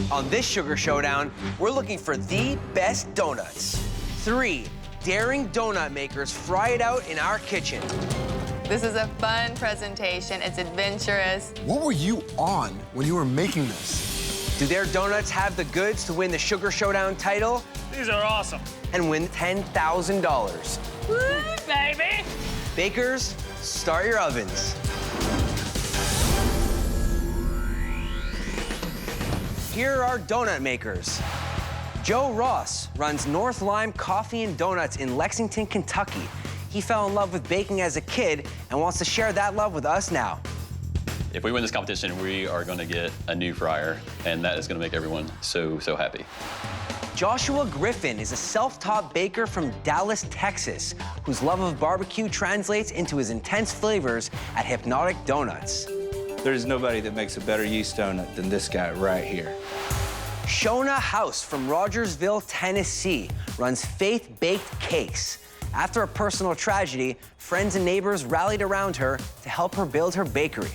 On this Sugar Showdown, we're looking for the best donuts. 3 daring donut makers fry it out in our kitchen. This is a fun presentation. It's adventurous. What were you on when you were making this? Do their donuts have the goods to win the Sugar Showdown title? These are awesome. And win $10,000. Woo, baby! Bakers, start your ovens. Here are our donut makers. Joe Ross runs North Lime Coffee and Donuts in Lexington, Kentucky. He fell in love with baking as a kid and wants to share that love with us now. If we win this competition, we are going to get a new fryer, and that is going to make everyone so happy. Joshua Griffin is a self-taught baker from Dallas, Texas, whose love of barbecue translates into his intense flavors at Hypnotic Donuts. There's nobody that makes a better yeast donut than this guy right here. Shona House from Rogersville, Tennessee, runs Faith Baked Cakes. After a personal tragedy, friends and neighbors rallied around her to help her build her bakery.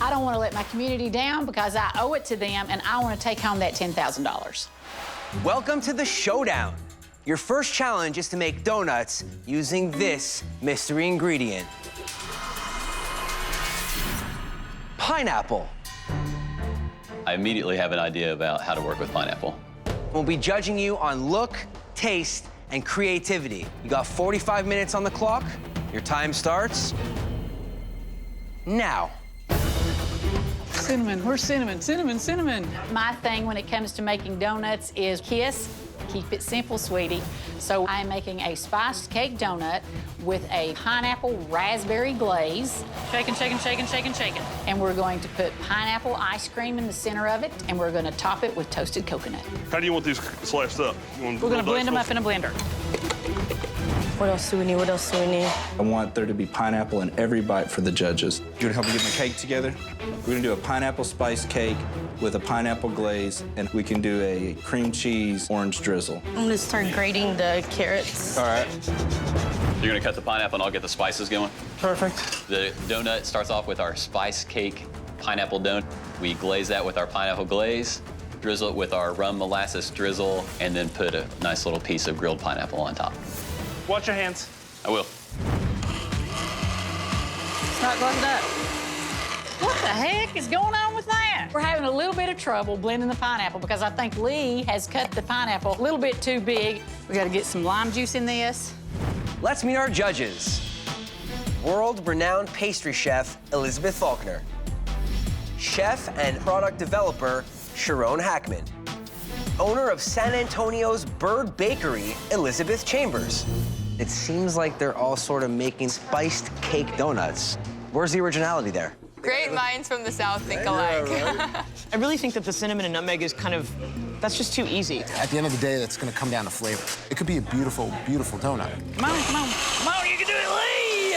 I don't want to let my community down because I owe it to them, and I want to take home that $10,000. Welcome to the Showdown. Your first challenge is to make donuts using this mystery ingredient. Pineapple. I immediately have an idea about how to work with pineapple. We'll be judging you on look, taste, and creativity. You got 45 minutes on the clock. Your time starts now. Cinnamon, where's cinnamon? Cinnamon, cinnamon. My thing when it comes to making donuts is kiss, keep it simple, sweetie. So I'm making a spiced cake donut with a pineapple raspberry glaze. Shaking, shaking, shaking, shaking, shaking. And we're going to put pineapple ice cream in the center of it, and we're going to top it with toasted coconut. How do you want these sliced up? We're going to blend them up in a blender. What else do we need? What else do we need? I want there to be pineapple in every bite for the judges. You're gonna help me get my cake together? We're gonna do a pineapple spice cake with a pineapple glaze, and we can do a cream cheese orange drizzle. I'm gonna start grating the carrots. All right. You're going to cut the pineapple, and I'll get the spices going. Perfect. The donut starts off with our spice cake pineapple donut. We glaze that with our pineapple glaze, drizzle it with our rum molasses drizzle, and then put a nice little piece of grilled pineapple on top. Watch your hands. I will. It's not gluttoned up. What the heck is going on with that? We're having a little bit of trouble blending the pineapple because I think Lee has cut the pineapple a little bit too big. We got to get some lime juice in this. Let's meet our judges. World-renowned pastry chef Elizabeth Falkner. Chef and product developer Sharone Hakman. Owner of San Antonio's Bird Bakery, Elizabeth Chambers. It seems like they're all sort of making spiced cake donuts. Where's the originality there? Great minds from the South think alike. I really think that the cinnamon and nutmeg is kind of, that's just too easy. At the end of the day, that's gonna come down to flavor. It could be a beautiful, beautiful donut. Come on, come on. Come on, you can do it, Lee!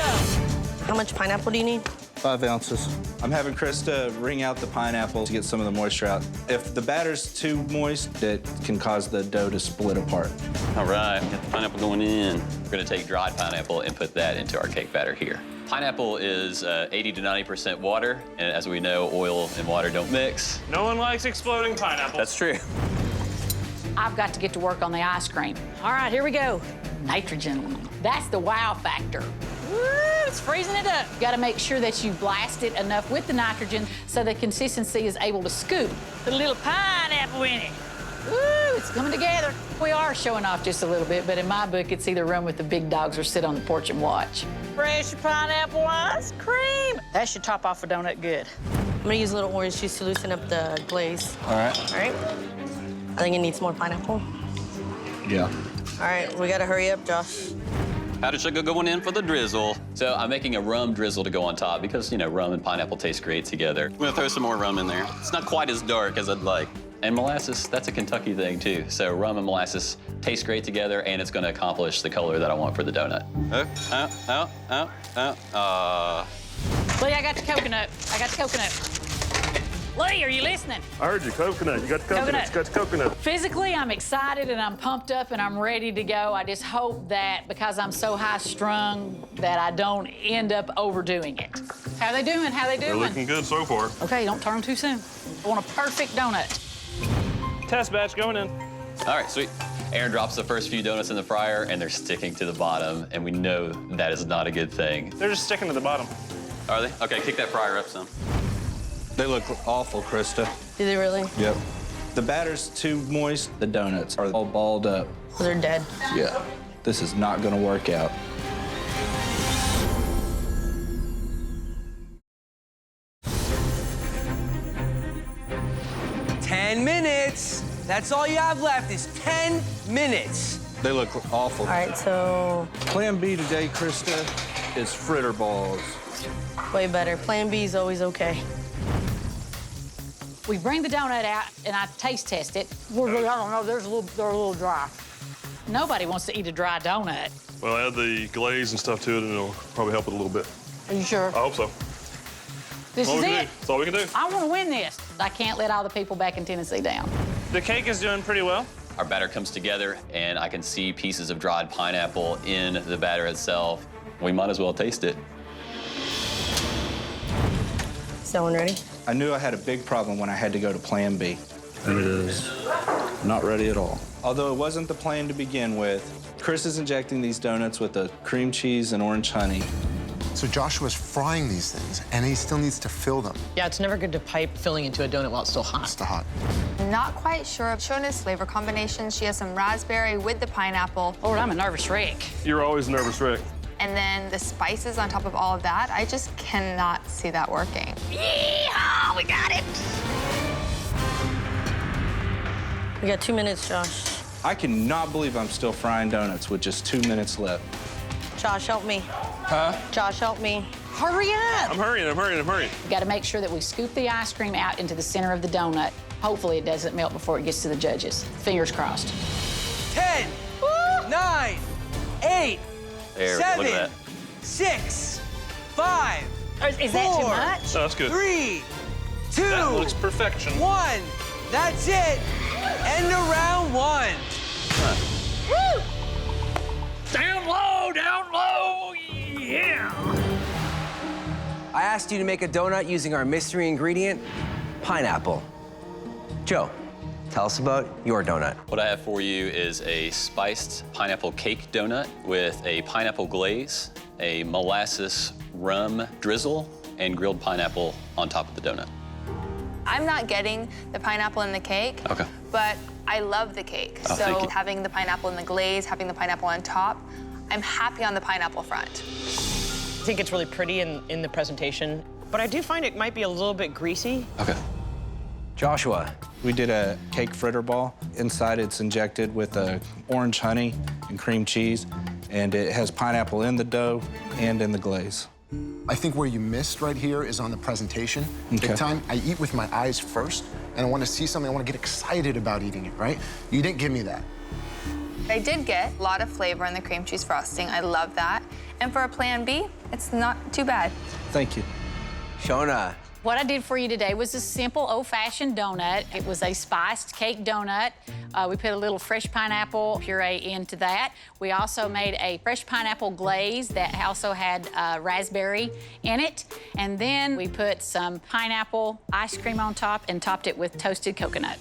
How much pineapple do you need? 5 ounces. I'm having Krista wring out the pineapple to get some of the moisture out. If the batter's too moist, it can cause the dough to split apart. All right, got the pineapple going in. We're going to take dried pineapple and put that into our cake batter here. Pineapple is 80 to 90% water, and as we know, oil and water don't mix. No one likes exploding pineapple. That's true. I've got to get to work on the ice cream. All right, here we go. Nitrogen. That's the wow factor. Woo, it's freezing it up. You got to make sure that you blast it enough with the nitrogen so the consistency is able to scoop. Put a little pineapple in it. Woo, it's coming together. We are showing off just a little bit, but in my book, it's either run with the big dogs or sit on the porch and watch. Fresh pineapple ice cream. That should top off a donut good. I'm gonna use a little orange juice to loosen up the glaze. All right. All right. I think it needs more pineapple. Yeah. All right, we gotta hurry up, Josh. Powdered sugar going in for the drizzle. So I'm making a rum drizzle to go on top because, you know, rum and pineapple taste great together. I'm gonna throw some more rum in there. It's not quite as dark as I'd like. And molasses, that's a Kentucky thing too. So rum and molasses taste great together, and it's gonna accomplish the color that I want for the donut. Lee, I got the coconut. I got the coconut. Lee, are you listening? I heard you, coconut. You got the coconut. You got the coconut. Physically, I'm excited and I'm pumped up and I'm ready to go. I just hope that because I'm so high-strung that I don't end up overdoing it. How are they doing? How are they doing? They're looking good so far. Okay, don't turn them too soon. I want a perfect donut. Test batch going in. All right, sweet. Aaron drops the first few donuts in the fryer, and they're sticking to the bottom, and we know that is not a good thing. They're just sticking to the bottom. Are they? Okay, kick that fryer up some. They look awful, Krista. Do they really? Yep. The batter's too moist. The donuts are all balled up. Oh, they're dead. Yeah. This is not gonna work out. Ten minutes. That's all you have left is 10 minutes. They look awful. All right, so Plan B today, Krista, is fritter balls. way better. Plan B is always okay. We bring the donut out and I taste test it. I don't know, they're a little dry. Nobody wants to eat a dry donut. Well, add the glaze and stuff to it, and it'll probably help it a little bit. Are you sure? I hope so. This That's all is we can it. do. That's all we can do. I want to win this. I can't let all the people back in Tennessee down. The cake is doing pretty well. Our batter comes together, and I can see pieces of dried pineapple in the batter itself. We might as well taste it. Is that one ready? I knew I had a big problem when I had to go to Plan B. And it is not ready at all. Although it wasn't the plan to begin with, Chris is injecting these donuts with the cream cheese and orange honey. So Joshua's frying these things, and he still needs to fill them. Yeah, it's never good to pipe filling into a donut while it's still hot. It's still hot. Not quite sure of Shona's flavor combination. She has some raspberry with the pineapple, Lord, I'm a nervous wreck. You're always nervous, Rick. and then the spices on top of all of that. I just cannot see that working. Yeehaw, we got it. We got 2 minutes, Josh. I cannot believe I'm still frying donuts with just 2 minutes left. Josh, help me. Huh? Josh, help me. Hurry up. I'm hurrying. We got to make sure that we scoop the ice cream out into the center of the donut. Hopefully it doesn't melt before it gets to the judges. Fingers crossed. 10, 9, 8, There, look at 7, that. 6, 5, Is that too 4, much? No, that's good. 3, 2, That looks perfection. 1. That's it. End of round 1. Woo! Down low, yeah. I asked you to make a donut using our mystery ingredient, pineapple. Joe, tell us about your donut. What I have for you is a spiced pineapple cake donut with a pineapple glaze, a molasses rum drizzle, and grilled pineapple on top of the donut. I'm not getting the pineapple in the cake, Okay. but I love the cake. Oh, thank So you. having the pineapple in the glaze, having the pineapple on top, I'm happy on the pineapple front. I think it's really pretty in the presentation, but I do find it might be a little bit greasy. Okay. Joshua, We did a cake fritter ball. Inside it's injected with orange honey and cream cheese, and it has pineapple in the dough and in the glaze. I think where you missed right here is on the presentation. Okay. Big time. I eat with my eyes first, and I want to see something. I want to get excited about eating it, right? You didn't give me that. I did get a lot of flavor in the cream cheese frosting. I love that. And for a Plan B, it's not too bad. Thank you. Shona, What I did for you today was a simple old-fashioned donut. It was a spiced cake donut. We put a little fresh pineapple puree into that. We also made a fresh pineapple glaze that also had raspberry in it. And then we put some pineapple ice cream on top and topped it with toasted coconut.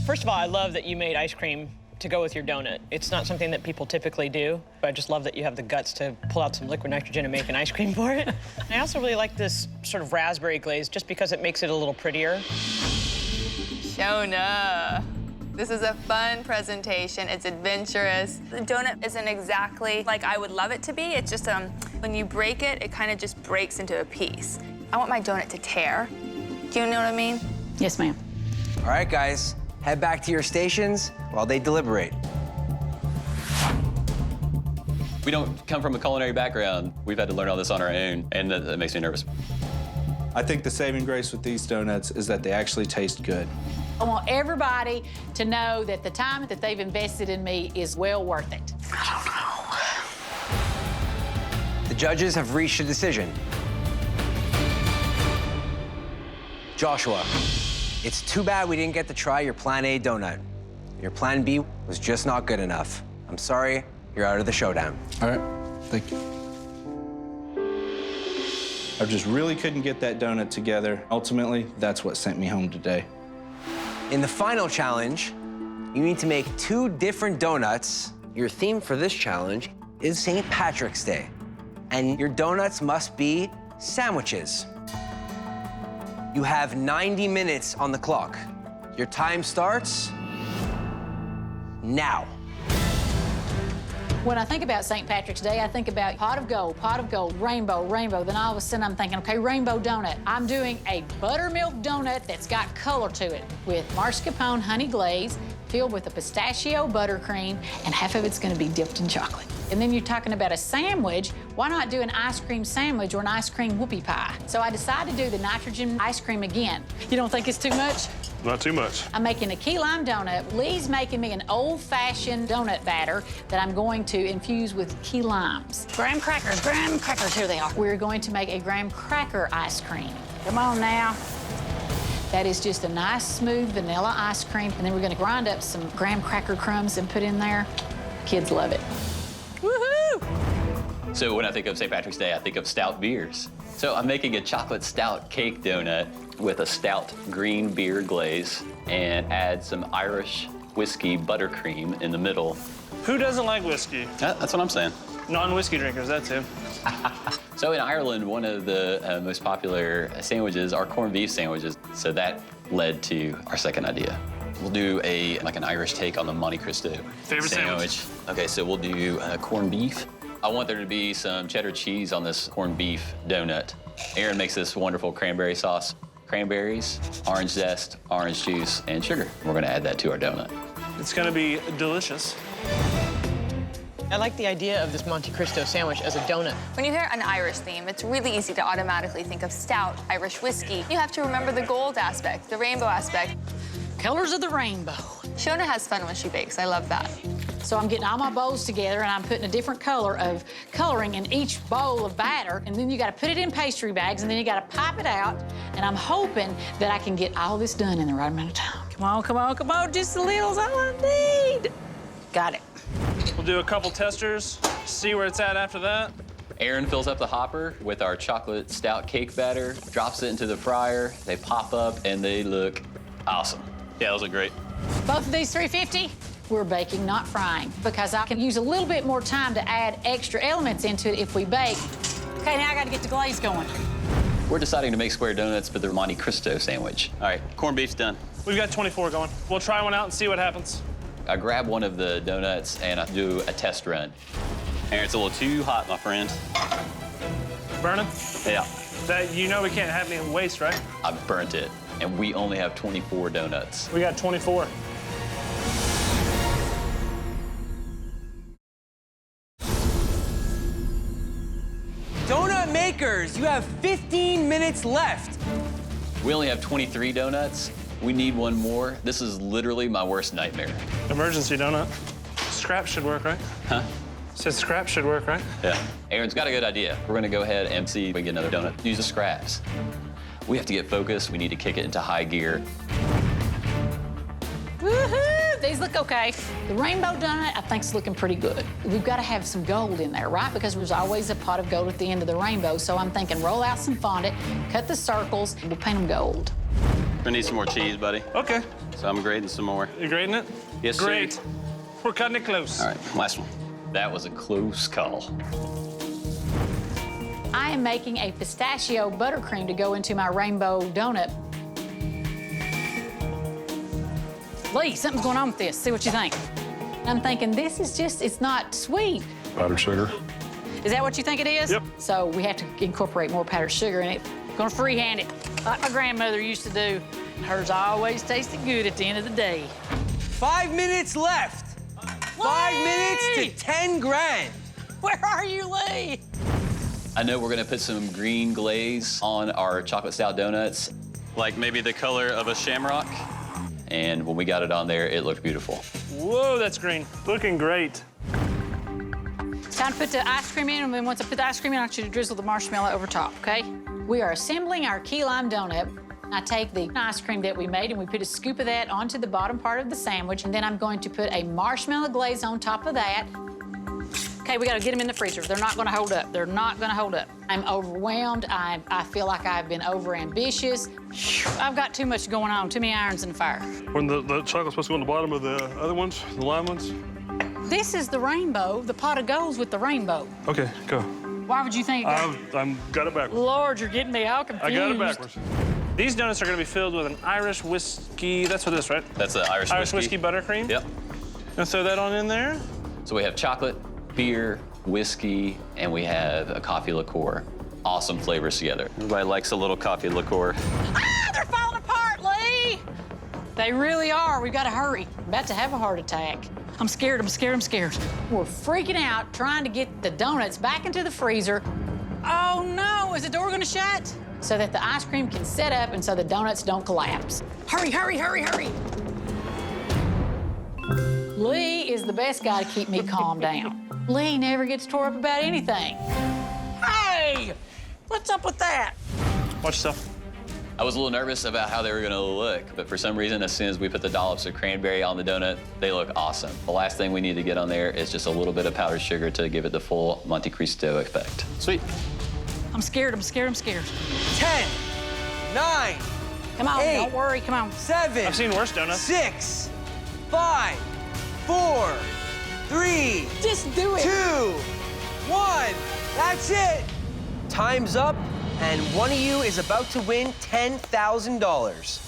First of all, I love that you made ice cream to go with your donut. It's not something that people typically do, but I just love that you have the guts to pull out some liquid nitrogen and make an ice cream for it. And I also really like this sort of raspberry glaze just because it makes it a little prettier. Shona, this is a fun presentation. It's adventurous. The donut isn't exactly like I would love it to be. It's just when you break it, it kind of just breaks into a piece. I want my donut to tear. Do you know what I mean? Yes, ma'am. all right, guys, head back to your stations while they deliberate. We don't come from a culinary background. We've had to learn all this on our own, and that makes me nervous. I think the saving grace with these donuts is that they actually taste good. I want everybody to know that the time that they've invested in me is well worth it. The judges have reached a decision. Joshua, it's too bad we didn't get to try your Plan A donut. Your Plan B was just not good enough. I'm sorry, you're out of the showdown. All right, thank you. I just really couldn't get that donut together. Ultimately, that's what sent me home today. In the final challenge, you need to make 2 different donuts. Your theme for this challenge is St. Patrick's Day, and your donuts must be sandwiches. You have 90 minutes on the clock. Your time starts now. When I think about St. Patrick's Day, I think about pot of gold, rainbow, rainbow. Then all of a sudden I'm thinking, okay, rainbow donut. I'm doing a buttermilk donut that's got color to it with mascarpone honey glaze filled with a pistachio buttercream, and half of it's gonna be dipped in chocolate. And then you're talking about a sandwich. Why not do an ice cream sandwich or an ice cream whoopie pie? So I decided to do the nitrogen ice cream again. You don't think it's too much? Not too much. I'm making a key lime donut. Lee's making me an old-fashioned donut batter that I'm going to infuse with key limes. Graham crackers, here they are. We're going to make a graham cracker ice cream. Come on now. That is just a nice, smooth vanilla ice cream. And then we're gonna grind up some graham cracker crumbs and put in there. Kids love it. Woohoo! So when I think of St. Patrick's Day, I think of stout beers. So I'm making a chocolate stout cake donut with a stout green beer glaze and add some Irish whiskey buttercream in the middle. Who doesn't like whiskey? That's what I'm saying. Non-whiskey drinkers, that's it. So in Ireland, one of the most popular sandwiches are corned beef sandwiches. So that led to our second idea. We'll do like an Irish take on the Monte Cristo Favorite sandwich. Okay, so we'll do corned beef. I want there to be some cheddar cheese on this corned beef donut. Aaron makes this wonderful cranberry sauce. Cranberries, orange zest, orange juice, and sugar. We're gonna add that to our donut. It's gonna be delicious. I like the idea of this Monte Cristo sandwich as a donut. When you hear an Irish theme, it's really easy to automatically think of stout, Irish whiskey. You have to remember the gold aspect, the rainbow aspect. Colors of the rainbow. Shona has fun when she bakes. I love that. So I'm getting all my bowls together and I'm putting a different color of coloring in each bowl of batter. And then you gotta put it in pastry bags and then you gotta pop it out. And I'm hoping that I can get all this done in the right amount of time. Come on, come on, come on, just a little's all I need. Got it. We'll do a couple testers, see where it's at after that. Aaron fills up the hopper with our chocolate stout cake batter, drops it into the fryer. They pop up and they look awesome. Yeah, those look great. Both of these 350, we're baking, not frying, because I can use a little bit more time to add extra elements into it if we bake. Okay, now I gotta get the glaze going. We're deciding to make square donuts for the Monte Cristo sandwich. All right, corned beef's done. We've got 24 going. We'll try one out and see what happens. I grab one of the donuts and I do a test run. Aaron, it's a little too hot, my friend. Burning? Yeah. That, you know we can't have any waste, right? I burnt it, and we only have 24 donuts. We got 24. Donut makers, you have 15 minutes left. We only have 23 donuts. We need one more. This is literally my worst nightmare. Emergency donut. Scrap should work, right? Huh? Said scrap should work, right? Yeah. Aaron's got a good idea. We're gonna go ahead and see if we can get another donut. Use the scraps. We have to get focused. We need to kick it into high gear. Woohoo! These look okay. The rainbow donut, I think, is looking pretty good. We've got to have some gold in there, right? Because there's always a pot of gold at the end of the rainbow. So I'm thinking roll out some fondant, cut the circles, and we'll paint them gold. We need some more cheese, buddy. Okay. So I'm grading some more. You grading it? Yes, sir. Great. We're cutting it close. All right, last one. That was a close call. I am making a pistachio buttercream to go into my rainbow donut. Lee, something's going on with this. See what you think. I'm thinking this is just, it's not sweet. Powdered sugar. Is that what you think it is? Yep. So we have to incorporate more powdered sugar in it. Gonna freehand it, like my grandmother used to do. Hers always tasted good at the end of the day. 5 minutes left. 5 minutes to 10 grand. Where are you, Lee? I know we're gonna put some green glaze on our chocolate stout donuts, like maybe the color of a shamrock. And when we got it on there, it looked beautiful. Whoa, that's green. Looking great. It's time to put the ice cream in, and then once I put the ice cream in, I want you to drizzle the marshmallow over top, okay? We are assembling our key lime donut. I take the ice cream that we made and we put a scoop of that onto the bottom part of the sandwich, and then I'm going to put a marshmallow glaze on top of that. Okay, we gotta get them in the freezer. They're not gonna hold up. They're not gonna hold up. I'm overwhelmed. I feel like I've been overambitious. I've got too much going on, too many irons in the fire. When the chocolate's supposed to go on the bottom of the other ones, the lime ones? This is the rainbow, the pot of gold's with the rainbow. Okay, go. Why would you think? I'm got it backwards. Lord, you're getting me all confused. I got it backwards. These donuts are gonna be filled with an Irish whiskey. That's what it is, right? That's the Irish whiskey buttercream? Yep. And throw that on in there. So we have chocolate, beer, whiskey, and we have a coffee liqueur. Awesome flavors together. Everybody likes a little coffee liqueur. Ah, they're falling apart, Lee! They really are. We've got to hurry. I'm about to have a heart attack. I'm scared, I'm scared, I'm scared. We're freaking out trying to get the donuts back into the freezer. Oh no, is the door gonna shut? So that the ice cream can set up and so the donuts don't collapse. Hurry, hurry, hurry, hurry. Lee is the best guy to keep me calm down. Lee never gets tore up about anything. Hey, what's up with that? Watch yourself. I was a little nervous about how they were gonna look, but for some reason, as soon as we put the dollops of cranberry on the donut, they look awesome. The last thing we need to get on there is just a little bit of powdered sugar to give it the full Monte Cristo effect. Sweet. I'm scared, I'm scared, I'm scared. 10, 9, Come on, 8, don't worry, come on. 7. I've seen worse donuts. 6, 5, 4, 3, Just do it. 2, 1. That's it. Time's up, and one of you is about to win $10,000.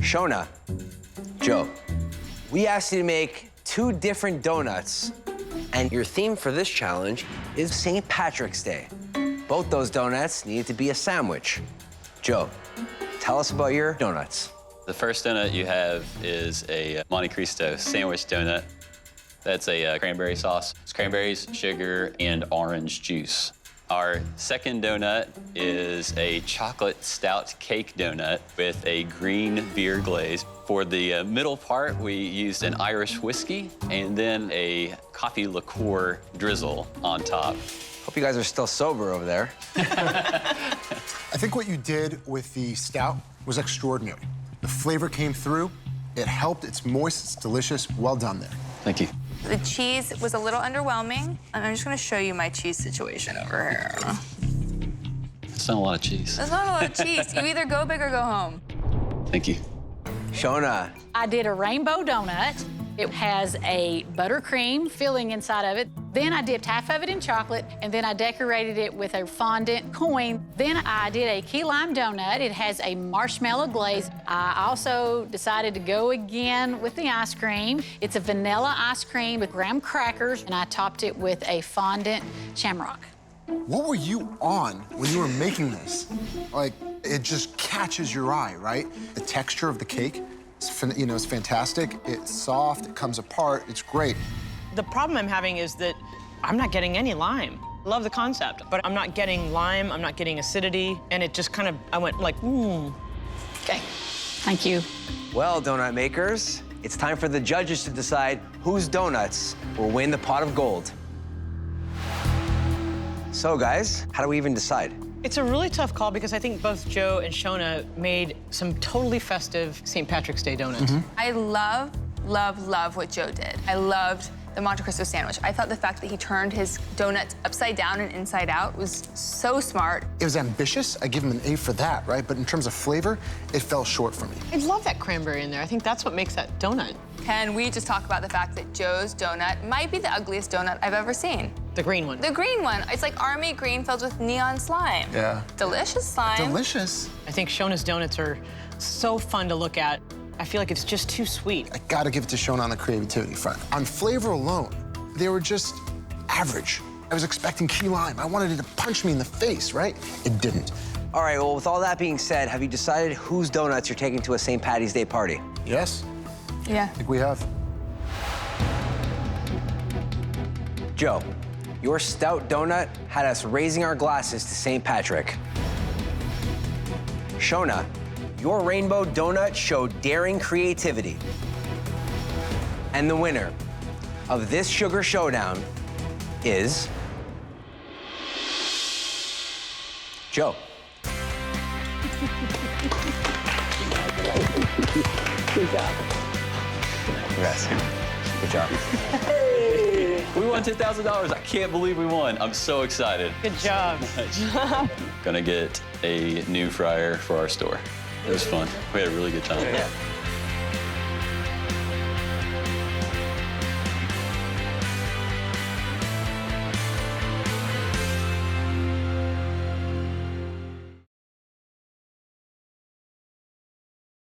Shona, Joe, we asked you to make 2 different donuts, and your theme for this challenge is St. Patrick's Day. Both those donuts needed to be a sandwich. Joe, tell us about your donuts. The first donut you have is a Monte Cristo sandwich donut. That's a cranberry sauce. It's cranberries, sugar, and orange juice. Our second donut is a chocolate stout cake donut with a green beer glaze. For the middle part, we used an Irish whiskey and then a coffee liqueur drizzle on top. Hope you guys are still sober over there. I think what you did with the stout was extraordinary. The flavor came through, it helped, it's moist, it's delicious. Well done there. Thank you. The cheese was a little underwhelming. And I'm just gonna show you my cheese situation over here. It's not a lot of cheese. There's not a lot of cheese. You either go big or go home. Thank you. Shona, I did a rainbow donut. It has a buttercream filling inside of it. Then I dipped half of it in chocolate, and then I decorated it with a fondant coin. Then I did a key lime donut. It has a marshmallow glaze. I also decided to go again with the ice cream. It's a vanilla ice cream with graham crackers, and I topped it with a fondant shamrock. What were you on when you were making this? Like, it just catches your eye, right? The texture of the cake, it's fantastic. It's soft, it comes apart, it's great. The problem I'm having is that I'm not getting any lime. Love the concept, but I'm not getting lime, I'm not getting acidity, and it just kind of, I went like, Okay, thank you. well, donut makers, it's time for the judges to decide whose donuts will win the pot of gold. So, guys, how do we even decide? It's a really tough call because I think both Joe and Shona made some totally festive St. Patrick's Day donuts. I love, love, love what Joe did. I loved the Monte Cristo sandwich. I thought the fact that he turned his donuts upside down and inside out was so smart. It was ambitious, I give him an A for that, right? But in terms of flavor, it fell short for me. I love that cranberry in there. I think that's what makes that donut. Can we just talk about the fact that Joe's donut might be the ugliest donut I've ever seen? The green one. The green one. It's like army green filled with neon slime. Yeah. Delicious slime. Delicious. I think Shona's donuts are so fun to look at. I feel like it's just too sweet. I gotta give it to Shona on the creativity front. On flavor alone, they were just average. I was expecting key lime. I wanted it to punch me in the face, right? It didn't. All right, well, with all that being said, have you decided whose donuts you're taking to a St. Patty's Day party? Yes, Yeah. I think we have. Joe, your stout donut had us raising our glasses to St. Patrick. Shona, your rainbow donut showed daring creativity. And the winner of this sugar showdown is Joe. Good job. Congrats. Good job. We won $10,000. I can't believe we won. I'm so excited. Good job. Gonna get a new fryer for our store. It was fun. We had a really good time. Yeah.